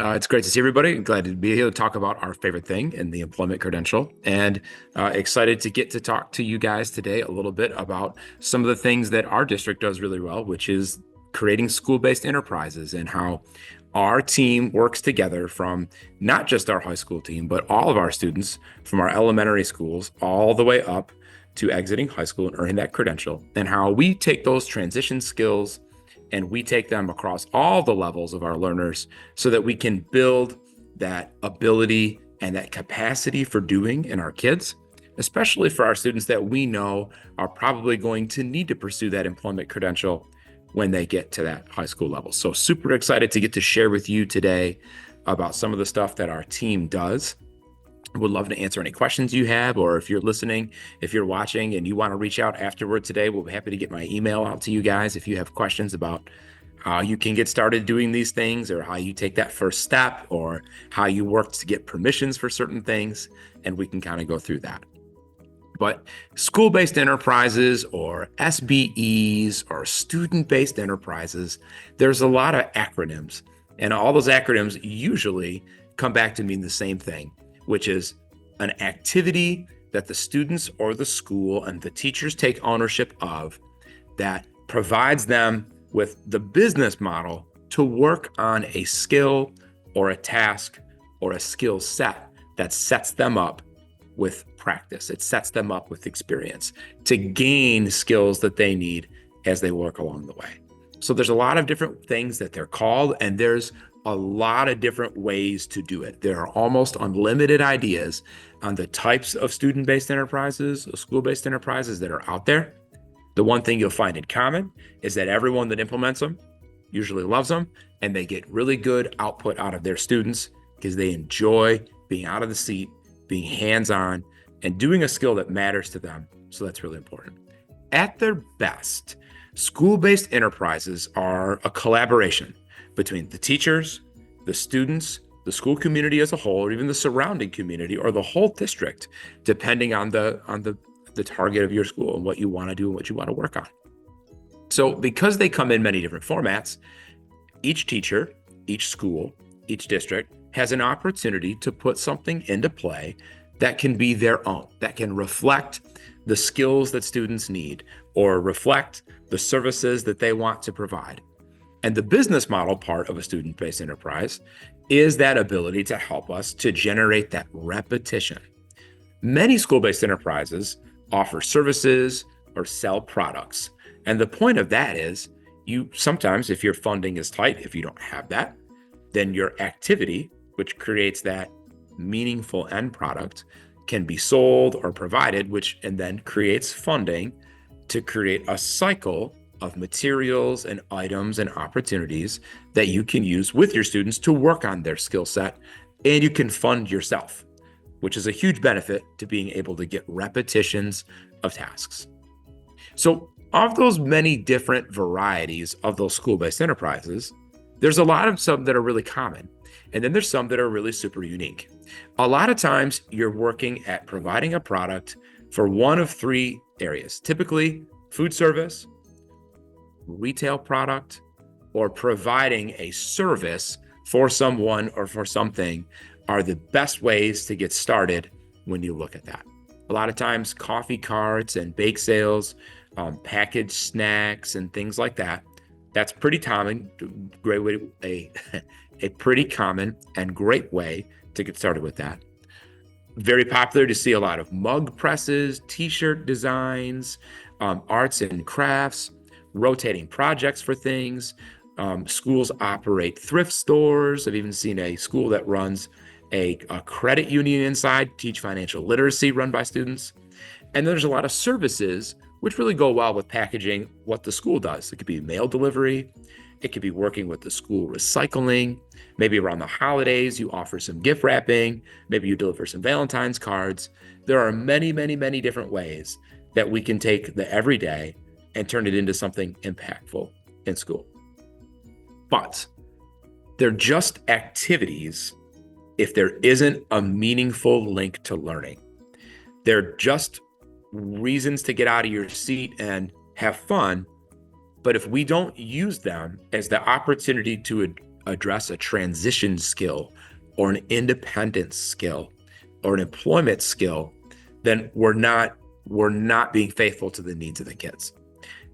It's great to see everybody. Glad to be here to talk about our favorite thing in the employment credential, and excited to get to talk to you guys today a little bit about some of the things that our district does really well, which is creating school-based enterprises and how our team works together from not just our high school team, but all of our students from our elementary schools all the way up to exiting high school and earning that credential, and how we take those transition skills and we take them across all the levels of our learners so that we can build that ability and that capacity for doing in our kids, especially for our students that we know are probably going to need to pursue that employment credential when they get to that high school level. So super excited to get to share with you today about some of the stuff that our team does. Would love to answer any questions you have, or if you're listening, if you're watching and you want to reach out afterward today, we'll be happy to get my email out to you guys if you have questions about how you can get started doing these things, or how you take that first step, or how you work to get permissions for certain things, and we can kind of go through that. But school-based enterprises or SBEs or student-based enterprises, there's a lot of acronyms, and all those acronyms usually come back to mean the same thing, which is an activity that the students or the school and the teachers take ownership of that provides them with the business model to work on a skill or a task or a skill set that sets them up with practice. It sets them up with experience to gain skills that they need as they work along the way. So there's a lot of different things that they're called, and there's a lot of different ways to do it. There are almost unlimited ideas on the types of student-based enterprises, school-based enterprises that are out there. The one thing you'll find in common is that everyone that implements them usually loves them, and they get really good output out of their students because they enjoy being out of the seat, being hands-on, and doing a skill that matters to them. So that's really important. At their best, school-based enterprises are a collaboration between the teachers, the students, the school community as a whole, or even the surrounding community, or the whole district, depending on the target of your school and what you want to do and what you want to work on. So because they come in many different formats, each teacher, each school, each district has an opportunity to put something into play that can be their own, that can reflect the skills that students need or reflect the services that they want to provide. And the business model part of a student-based enterprise is that ability to help us to generate that repetition. Many school-based enterprises offer services or sell products. And the point of that is you sometimes, if your funding is tight, if you don't have that, then your activity, which creates that meaningful end product, can be sold or provided, and then creates funding to create a cycle of materials and items and opportunities that you can use with your students to work on their skill set, and you can fund yourself, which is a huge benefit to being able to get repetitions of tasks. So of those many different varieties of those school-based enterprises, there's a lot of some that are really common, and then there's some that are really super unique. A lot of times you're working at providing a product for one of three areas, typically food service, retail product, or providing a service for someone or for something are the best ways to get started when you look at that. A lot of times coffee carts and bake sales, packaged snacks and things like that. That's pretty common, great way, a pretty common and great way to get started with that. Very popular to see a lot of mug presses, t-shirt designs, arts and crafts, rotating projects for things. Schools operate thrift stores. I've even seen a school that runs a credit union inside, teach financial literacy run by students. And there's a lot of services which really go well with packaging what the school does. It could be mail delivery. It could be working with the school recycling. Maybe around the holidays, you offer some gift wrapping. Maybe you deliver some Valentine's cards. There are many, many, many different ways that we can take the everyday and turn it into something impactful in school. But they're just activities if there isn't a meaningful link to learning. They're just reasons to get out of your seat and have fun. But if we don't use them as the opportunity to address a transition skill or an independence skill or an employment skill, then we're not being faithful to the needs of the kids.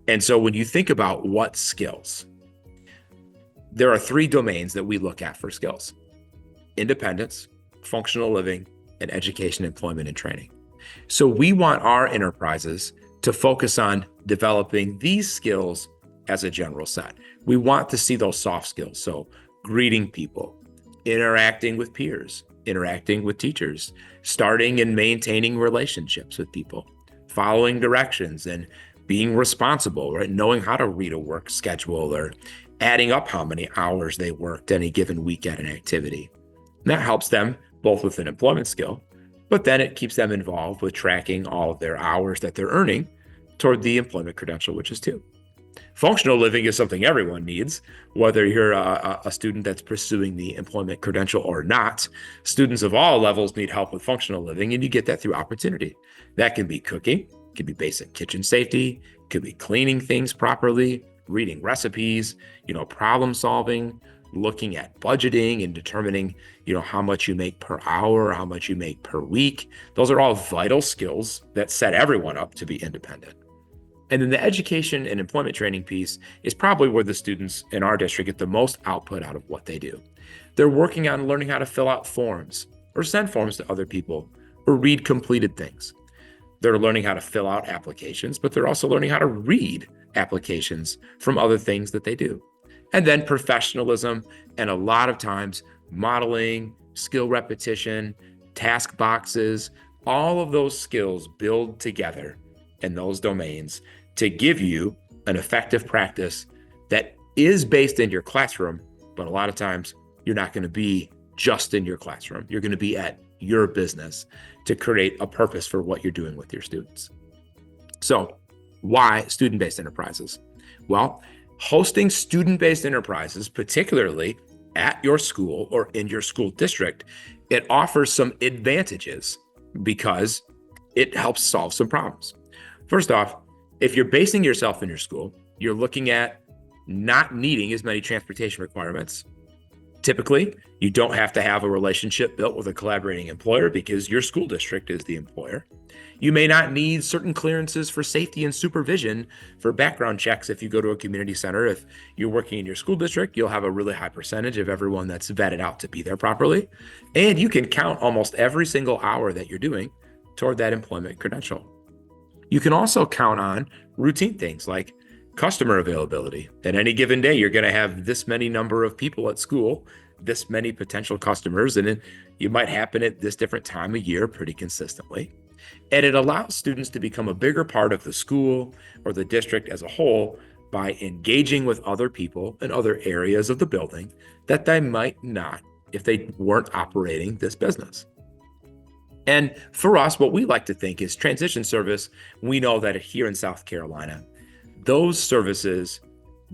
And so when you think about what skills, there are three domains that we look at for skills: independence, functional living, and education, employment, and training. So we want our enterprises to focus on developing these skills as a general set. We want to see those soft skills. So greeting people, interacting with peers, interacting with teachers, starting and maintaining relationships with people, following directions and being responsible, right? Knowing how to read a work schedule or adding up how many hours they worked any given week at an activity. And that helps them both with an employment skill, but then it keeps them involved with tracking all of their hours that they're earning toward the employment credential, which is 2. Functional living is something everyone needs, whether you're a student that's pursuing the employment credential or not. Students of all levels need help with functional living, and you get that through opportunity. That can be cooking, it can be basic kitchen safety, it could be cleaning things properly, reading recipes, problem solving, looking at budgeting and determining, how much you make per hour or how much you make per week. Those are all vital skills that set everyone up to be independent. And then the education and employment training piece is probably where the students in our district get the most output out of what they do. They're working on learning how to fill out forms or send forms to other people or read completed things. They're learning how to fill out applications, but they're also learning how to read applications from other things that they do. And then professionalism, and a lot of times modeling, skill repetition, task boxes, all of those skills build together in those domains to give you an effective practice that is based in your classroom, but a lot of times you're not going to be just in your classroom. You're going to be at your business to create a purpose for what you're doing with your students. So why student-based enterprises? Well, hosting student-based enterprises, particularly at your school or in your school district, it offers some advantages because it helps solve some problems. First off, if you're basing yourself in your school, you're looking at not needing as many transportation requirements. Typically, you don't have to have a relationship built with a collaborating employer because your school district is the employer. You may not need certain clearances for safety and supervision for background checks if you go to a community center. If you're working in your school district, you'll have a really high percentage of everyone that's vetted out to be there properly. And you can count almost every single hour that you're doing toward that employment credential. You can also count on routine things like customer availability. At any given day, you're going to have this many number of people at school, this many potential customers, and then you might happen at this different time of year pretty consistently. And it allows students to become a bigger part of the school or the district as a whole by engaging with other people in other areas of the building that they might not if they weren't operating this business. And for us, what we like to think is transition service. We know that here in South Carolina, those services,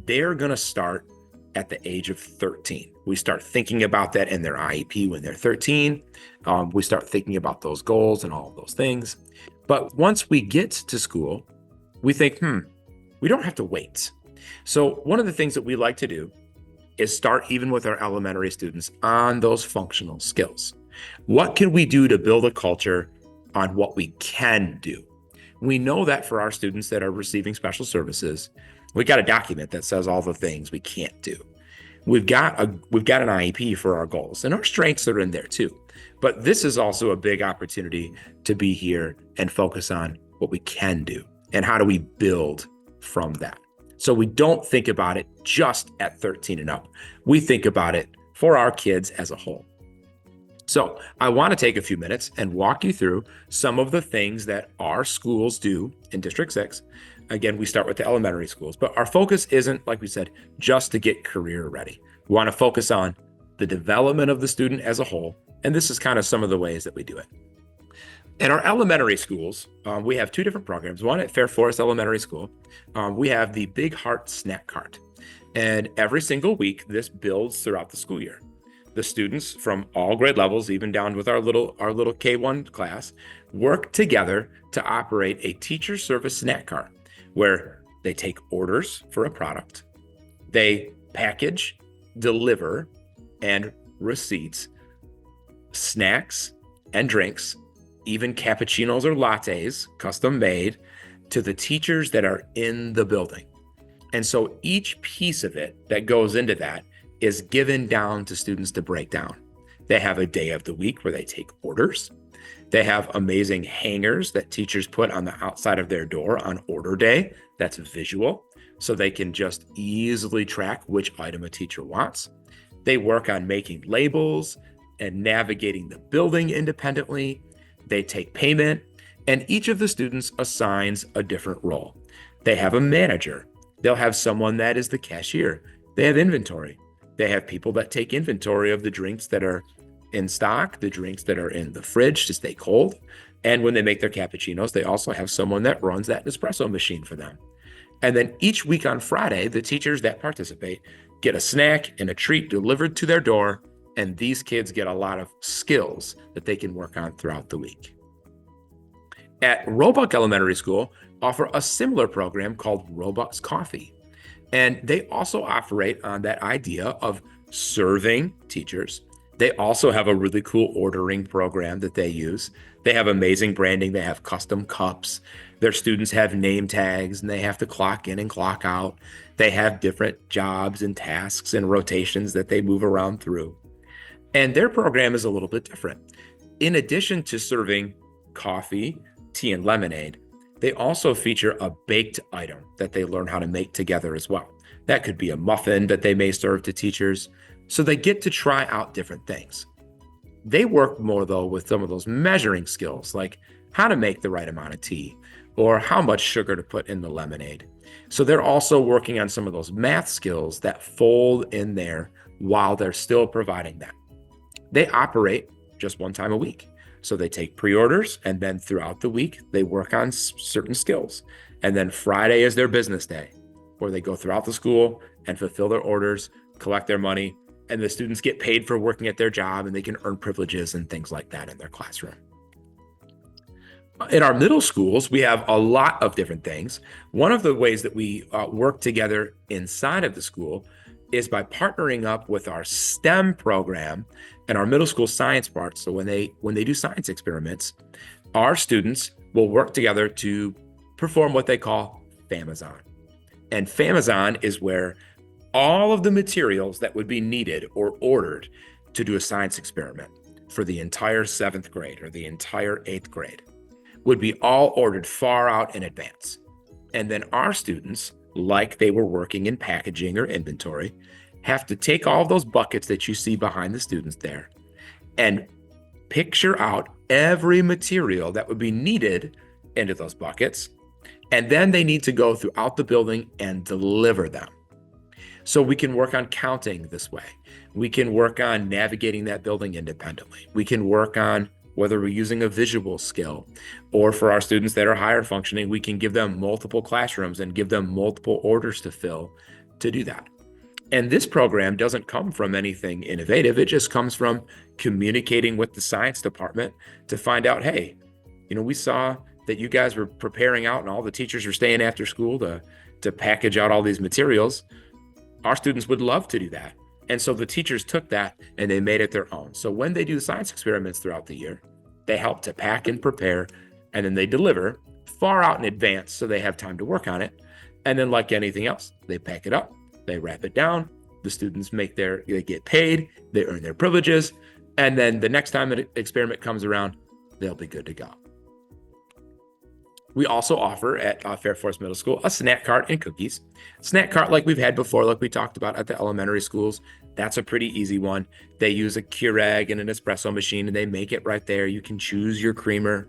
they're going to start at the age of 13. We start thinking about that in their IEP when they're 13. We start thinking about those goals and all of those things. But once we get to school, we think, we don't have to wait. So one of the things that we like to do is start even with our elementary students on those functional skills. What can we do to build a culture on what we can do? We know that for our students that are receiving special services, we got a document that says all the things we can't do. We've got an IEP for our goals, and our strengths are in there too. But this is also a big opportunity to be here and focus on what we can do and how do we build from that. So we don't think about it just at 13 and up. We think about it for our kids as a whole. So I want to take a few minutes and walk you through some of the things that our schools do in District 6. Again, we start with the elementary schools, but our focus isn't, like we said, just to get career ready. We want to focus on the development of the student as a whole, and this is kind of some of the ways that we do it. In our elementary schools, we have two different programs. One at Fair Forest Elementary School, we have the Big Heart Snack Cart, and every single week this builds throughout the school year. The students from all grade levels, even down with our little K1 class, work together to operate a teacher service snack cart where they take orders for a product, they package deliver and receipts, snacks and drinks, even cappuccinos or lattes, custom made, to the teachers that are in the building. And so each piece of it that goes into that is given down to students to break down. They have a day of the week where they take orders. They have amazing hangers that teachers put on the outside of their door on order day. That's visual, so they can just easily track which item a teacher wants. They work on making labels and navigating the building independently. They take payment, and each of the students assigns a different role. They have a manager. They'll have someone that is the cashier. They have inventory. They have people that take inventory of the drinks that are in stock, the drinks that are in the fridge to stay cold. And when they make their cappuccinos, they also have someone that runs that espresso machine for them. And then each week on Friday, the teachers that participate get a snack and a treat delivered to their door. And these kids get a lot of skills that they can work on throughout the week. At Roebuck Elementary School, offer a similar program called Roebuck's Coffee. And they also operate on that idea of serving teachers. They also have a really cool ordering program that they use. They have amazing branding. They have custom cups. Their students have name tags and they have to clock in and clock out. They have different jobs and tasks and rotations that they move around through. And their program is a little bit different. In addition to serving coffee, tea, and lemonade, they also feature a baked item that they learn how to make together as well. That could be a muffin that they may serve to teachers. So they get to try out different things. They work more, though, with some of those measuring skills, like how to make the right amount of tea or how much sugar to put in the lemonade. So they're also working on some of those math skills that fold in there while they're still providing that. They operate just one time a week. So they take pre-orders, and then throughout the week, they work on certain skills. And then Friday is their business day, where they go throughout the school and fulfill their orders, collect their money, and the students get paid for working at their job, and they can earn privileges and things like that in their classroom. In our middle schools, we have a lot of different things. One of the ways that we work together inside of the school is by partnering up with our STEM program and our middle school science part. So when they do science experiments, our students will work together to perform what they call Famazon. And Famazon is where all of the materials that would be needed or ordered to do a science experiment for the entire 7th grade or the entire 8th grade would be all ordered far out in advance. And then our students, like they were working in packaging or inventory, have to take all of those buckets that you see behind the students there and picture out every material that would be needed into those buckets. And then they need to go throughout the building and deliver them. So we can work on counting this way. We can work on navigating that building independently. We can work on whether we're using a visual skill, or for our students that are higher functioning, we can give them multiple classrooms and give them multiple orders to fill to do that. And this program doesn't come from anything innovative. It just comes from communicating with the science department to find out, hey, we saw that you guys were preparing out and all the teachers were staying after school to package out all these materials. Our students would love to do that. And so the teachers took that and they made it their own. So when they do science experiments throughout the year, they help to pack and prepare, and then they deliver far out in advance so they have time to work on it. And then like anything else, they pack it up, they wrap it down, the students they get paid, they earn their privileges, and then the next time an experiment comes around, they'll be good to go. We also offer at Fair Forest Middle School a snack cart and cookies. Snack cart like we've had before, like we talked about at the elementary schools. That's a pretty easy one. They use a Keurig and an espresso machine, and they make it right there. You can choose your creamer,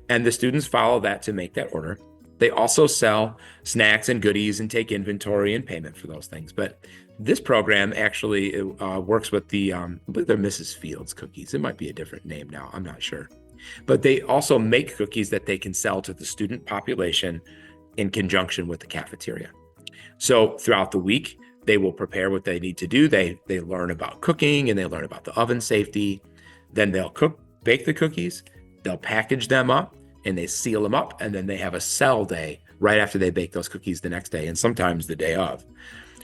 and the students follow that to make that order. They also sell snacks and goodies and take inventory and payment for those things. But this program actually works with I believe they're Mrs. Fields cookies. It might be a different name now. I'm not sure. But they also make cookies that they can sell to the student population in conjunction with the cafeteria. So throughout the week, they will prepare what they need to do. They learn about cooking and they learn about the oven safety. Then they'll bake the cookies, they'll package them up, and they seal them up. And then they have a sell day right after they bake those cookies the next day, and sometimes the day of.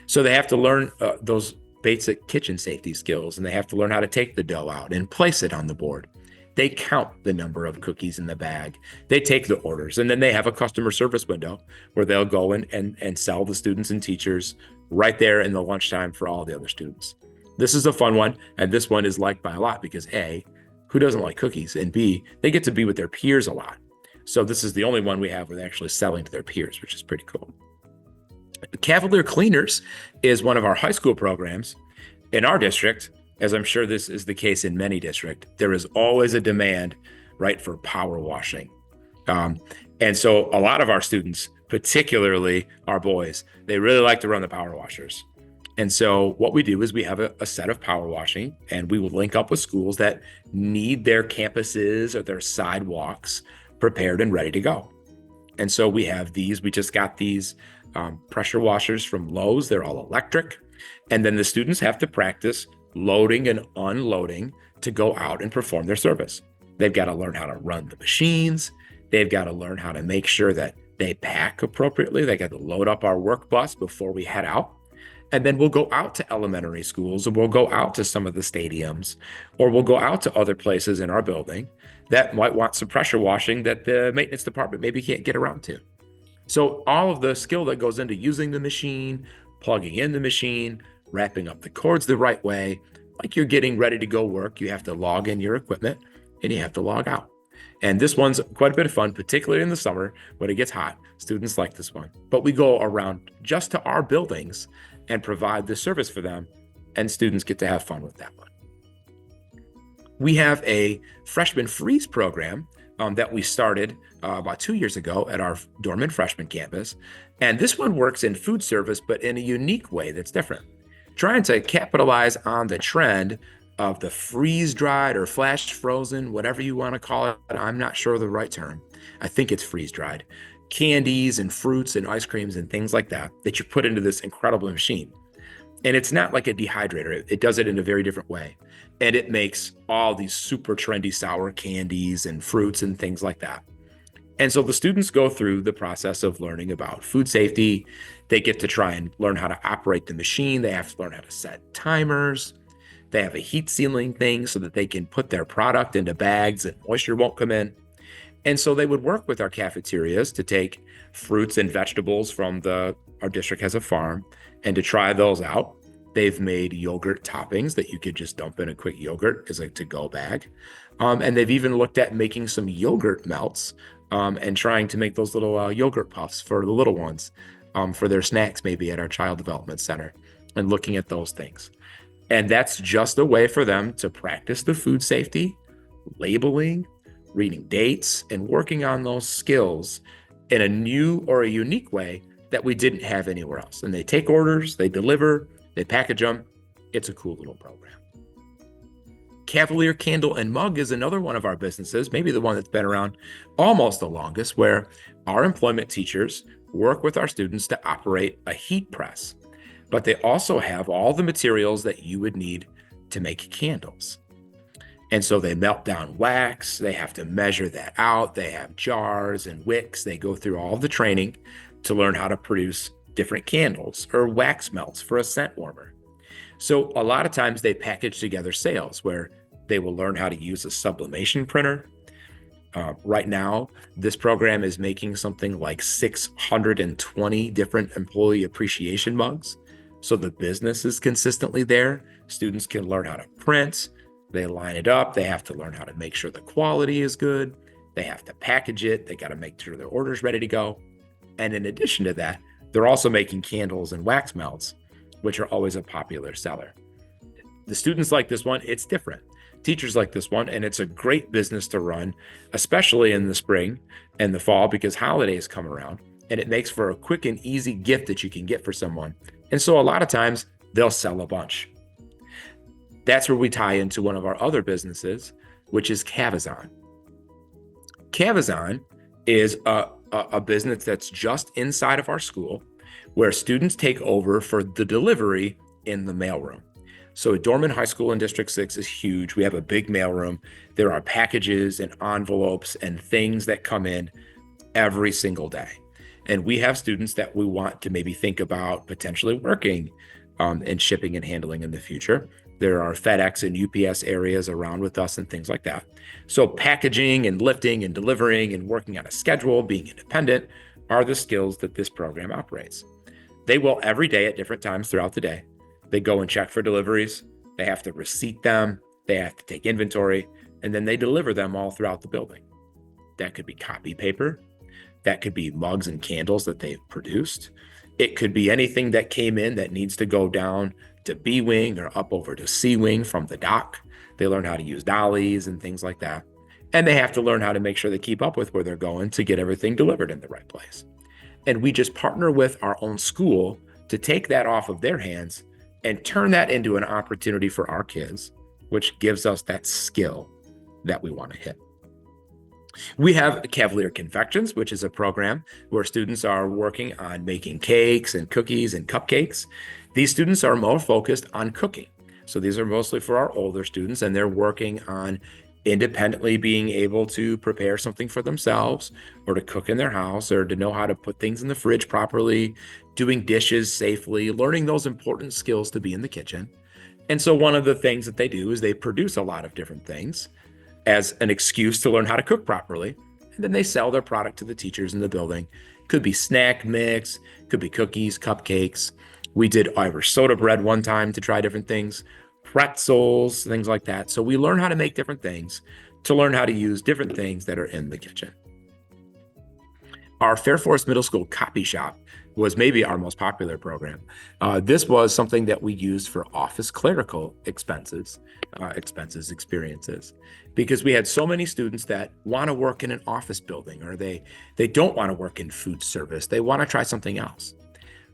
So they have to learn those basic kitchen safety skills, and they have to learn how to take the dough out and place it on the board. They count the number of cookies in the bag. They take the orders, and then they have a customer service window where they'll go and sell the students and teachers right there in the lunchtime for all the other students. This is a fun one, and this one is liked by a lot because A, who doesn't like cookies? And B, they get to be with their peers a lot. So this is the only one we have where they're actually selling to their peers, which is pretty cool. Cavalier Cleaners is one of our high school programs. In our district, as I'm sure this is the case in many districts, there is always a demand, right, for power washing. And so a lot of our students, particularly our boys, they really like to run the power washers. And so what we do is we have a set of power washing, and we will link up with schools that need their campuses or their sidewalks prepared and ready to go. And so we have these, we just got these pressure washers from Lowe's. They're all electric. And then the students have to practice loading and unloading to go out and perform their service. They've got to learn how to run the machines. They've got to learn how to make sure that they pack appropriately. They got to load up our work bus before we head out. And then we'll go out to elementary schools, or we'll go out to some of the stadiums, or we'll go out to other places in our building that might want some pressure washing that the maintenance department maybe can't get around to. So all of the skill that goes into using the machine, plugging in the machine, wrapping up the cords the right way, like you're getting ready to go work, you have to log in your equipment and you have to log out. And this one's quite a bit of fun, particularly in the summer when it gets hot. Students like this one. But we go around just to our buildings and provide the service for them, and students get to have fun with that one. We have a freshman freeze program that we started about 2 years ago at our Dorman freshman campus. And this one works in food service, but in a unique way that's different. Trying to capitalize on the trend of the freeze-dried or flash-frozen, whatever you want to call it. I'm not sure of the right term. I think it's freeze-dried. Candies and fruits and ice creams and things like that you put into this incredible machine. And it's not like a dehydrator. It does it in a very different way. And it makes all these super trendy sour candies and fruits and things like that. And so the students go through the process of learning about food safety. They get to try and learn how to operate the machine. They have to learn how to set timers. They have a heat sealing thing so that they can put their product into bags and moisture won't come in. And so they would work with our cafeterias to take fruits and vegetables from our district has a farm, and to try those out. They've made yogurt toppings that you could just dump in a quick yogurt as a to-go bag. And they've even looked at making some yogurt melts and trying to make those little yogurt puffs for the little ones for their snacks, maybe at our Child Development Center, and looking at those things. And that's just a way for them to practice the food safety, labeling, reading dates, and working on those skills in a new or a unique way that we didn't have anywhere else. And they take orders, they deliver, they package them. It's a cool little program. Cavalier Candle and Mug is another one of our businesses, maybe the one that's been around almost the longest, where our employment teachers work with our students to operate a heat press. But they also have all the materials that you would need to make candles. And so they melt down wax, they have to measure that out, they have jars and wicks, they go through all the training to learn how to produce different candles or wax melts for a scent warmer. So a lot of times they package together sales where they will learn how to use a sublimation printer. Right now, this program is making something like 620 different employee appreciation mugs. So the business is consistently there. Students can learn how to print. They line it up. They have to learn how to make sure the quality is good. They have to package it. They got to make sure their order's ready to go. And in addition to that, they're also making candles and wax melts, which are always a popular seller. The students like this one. It's different. Teachers like this one, and it's a great business to run, especially in the spring and the fall because holidays come around, and it makes for a quick and easy gift that you can get for someone. And so a lot of times they'll sell a bunch. That's where we tie into one of our other businesses, which is Cavazon. Cavazon is a business that's just inside of our school where students take over for the delivery in the mailroom. So Dorman High School in District 6 is huge. We have a big mailroom. There are packages and envelopes and things that come in every single day. And we have students that we want to maybe think about potentially working and shipping and handling in the future. There are FedEx and UPS areas around with us and things like that. So packaging and lifting and delivering and working on a schedule, being independent are the skills that this program operates. They will every day at different times throughout the day. They go and check for deliveries. They have to receipt them. They have to take inventory, and then they deliver them all throughout the building. That could be copy paper. That could be mugs and candles that they've produced. It could be anything that came in that needs to go down to B wing or up over to C wing from the dock. They learn how to use dollies and things like that. And they have to learn how to make sure they keep up with where they're going to get everything delivered in the right place. And we just partner with our own school to take that off of their hands and turn that into an opportunity for our kids, which gives us that skill that we want to hit. We have Cavalier Confections, which is a program where students are working on making cakes and cookies and cupcakes. These students are more focused on cooking. So these are mostly for our older students, and they're working on independently being able to prepare something for themselves or to cook in their house or to know how to put things in the fridge properly, doing dishes safely, learning those important skills to be in the kitchen. And so one of the things that they do is they produce a lot of different things as an excuse to learn how to cook properly. And then they sell their product to the teachers in the building. Could be snack mix, could be cookies, cupcakes. We did Irish soda bread one time to try different things, pretzels, things like that. So we learn how to make different things to learn how to use different things that are in the kitchen. Our Fair Forest Middle School copy shop was maybe our most popular program. This was something that we used for office clerical experiences, because we had so many students that want to work in an office building, or they don't want to work in food service. They want to try something else.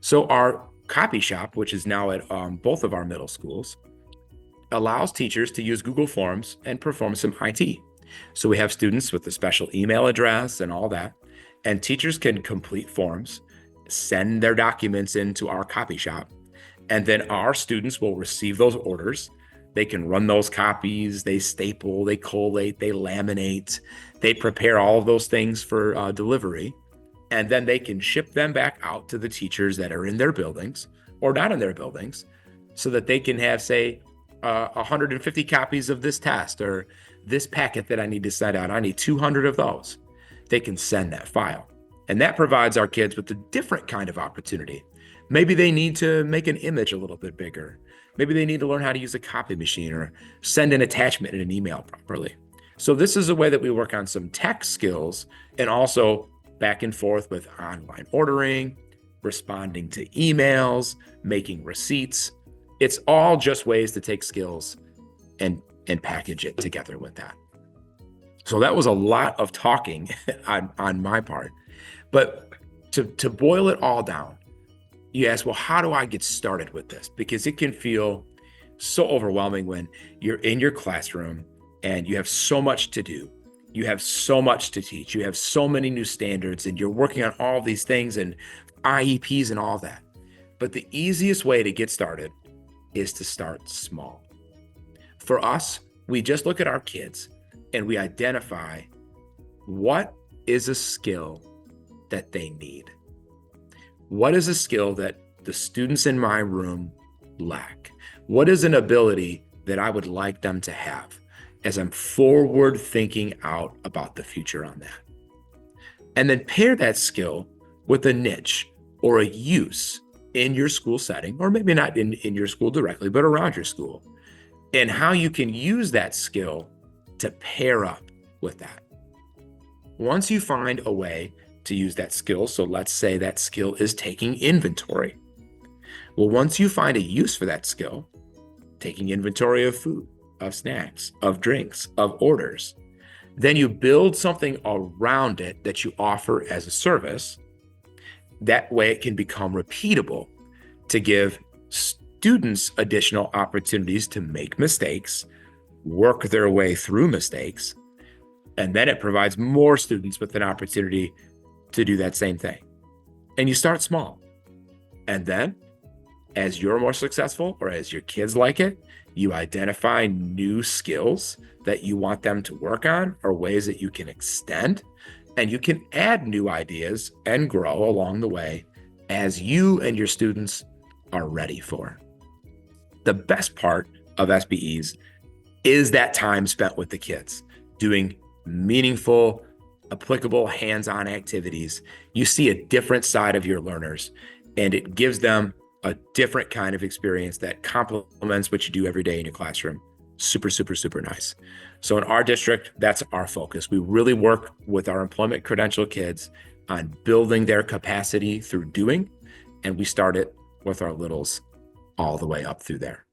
So our copy shop, which is now at both of our middle schools, allows teachers to use Google Forms and perform some IT. So we have students with a special email address and all that, and teachers can complete forms, send their documents into our copy shop, and then our students will receive those orders. They can run those copies, they staple, they collate, they laminate, they prepare all of those things for delivery, and then they can ship them back out to the teachers that are in their buildings or not in their buildings, so that they can have, say, 150 copies of this test or this packet that I need to send out. I need 200 of those. They can send that file. And that provides our kids with a different kind of opportunity. Maybe they need to make an image a little bit bigger. Maybe they need to learn how to use a copy machine or send an attachment in an email properly. So this is a way that we work on some tech skills and also back and forth with online ordering, responding to emails, making receipts. It's all just ways to take skills and package it together with that. So that was a lot of talking on my part. But to boil it all down, you ask, well, how do I get started with this? Because it can feel so overwhelming when you're in your classroom and you have so much to do. You have so much to teach. You have so many new standards and you're working on all these things and IEPs and all that. But the easiest way to get started is to start small. For us, we just look at our kids and we identify what is a skill that they need. What is a skill that the students in my room lack? What is an ability that I would like them to have as I'm forward thinking out about the future on that? And then pair that skill with a niche or a use in your school setting, or maybe not in your school directly, but around your school, and how you can use that skill to pair up with that. Once you find a way to use that skill, so let's say that skill is taking inventory. Well, once you find a use for that skill, taking inventory of food, of snacks, of drinks, of orders, then you build something around it that you offer as a service. That way it can become repeatable to give students additional opportunities to make mistakes, work their way through mistakes, and then it provides more students with an opportunity to do that same thing. And you start small. And then as you're more successful or as your kids like it, you identify new skills that you want them to work on or ways that you can extend, and you can add new ideas and grow along the way as you and your students are ready for. the best part of SBEs is that time spent with the kids doing meaningful, applicable hands-on activities. You see a different side of your learners, and it gives them a different kind of experience that complements what you do every day in your classroom. Super, super, super nice. So in our district, that's our focus. We really work with our employment credential kids on building their capacity through doing, and we start it with our littles all the way up through there.